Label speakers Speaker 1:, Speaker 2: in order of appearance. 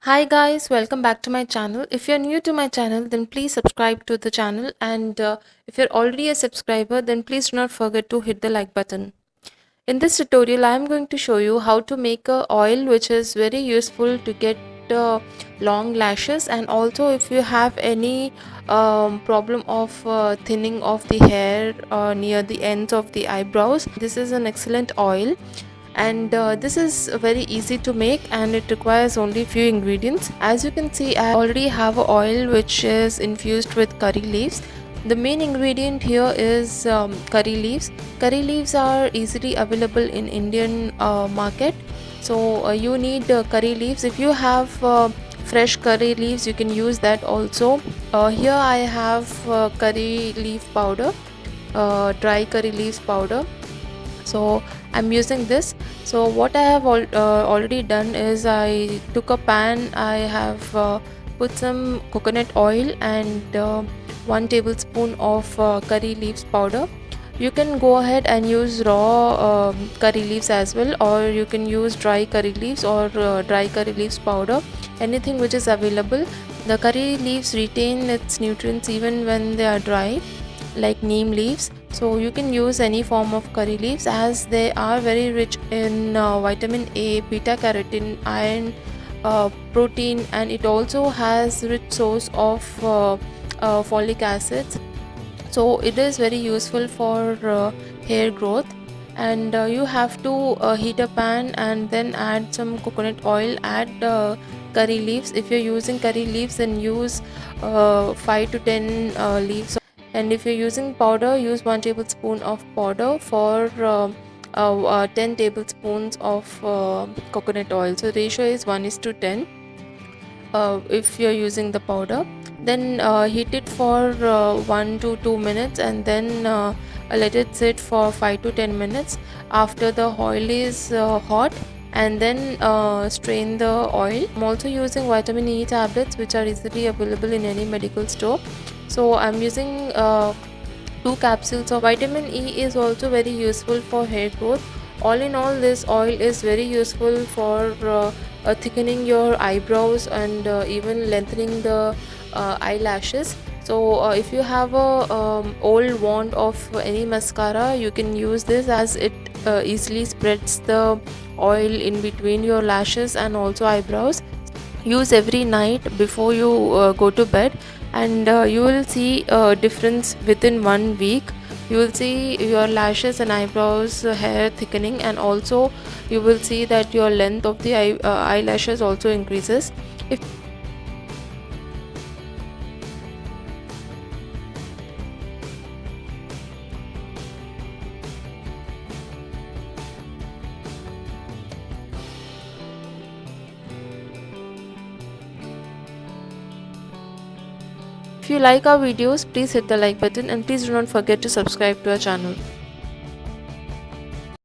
Speaker 1: Hi guys, welcome back to my channel. If you're new to my channel, then please subscribe to the channel, and if you're already a subscriber, then please do not forget to hit the like button. In this tutorial, I am going to show you how to make a oil which is very useful to get long lashes, and also if you have any problem of thinning of the hair near the ends of the eyebrows, this is an excellent oil. And this is very easy to make, and it requires only few ingredients. As you can see, I already have a oil which is infused with curry leaves. The main ingredient here is curry leaves. Curry leaves are easily available in Indian market, so you need curry leaves. If you have fresh curry leaves, you can use that also. Here I have curry leaf powder, dry curry leaves powder, so I'm using this. So what I have already done is I took a pan. I have put some coconut oil and 1 tablespoon of curry leaves powder. You can go ahead and use raw curry leaves as well, or you can use dry curry leaves or dry curry leaves powder, anything which is available. The curry leaves retain its nutrients even when they are dry, like neem leaves. So you can use any form of curry leaves, as they are very rich in vitamin A, beta carotene, iron, protein, and it also has rich source of folic acids. So it is very useful for hair growth. And you have to heat a pan and then add some coconut oil, add curry leaves. If you're using curry leaves, then use 5 to 10 leaves, and if you're using powder, use 1 tablespoon of powder for 10 tablespoons of coconut oil. So ratio is 1:10 if you're using the powder. Then heat it for 1 to 2 minutes, and then let it sit for 5 to 10 minutes after the oil is hot, and then strain the oil. I'm also using vitamin E tablets, which are easily available in any medical store. So I'm using 2 capsules of vitamin E. Is also very useful for hair growth. All in all, this oil is very useful for thickening your eyebrows and even lengthening the eyelashes. So if you have a old wand of any mascara, you can use this, as it easily spreads the oil in between your lashes and also eyebrows. Use every night before you go to bed, and you will see a difference within 1 week. You will see your lashes and eyebrows hair thickening, and also you will see that your length of the eyelashes also increases. If you like our videos, please hit the like button, and please do not forget to subscribe to our channel.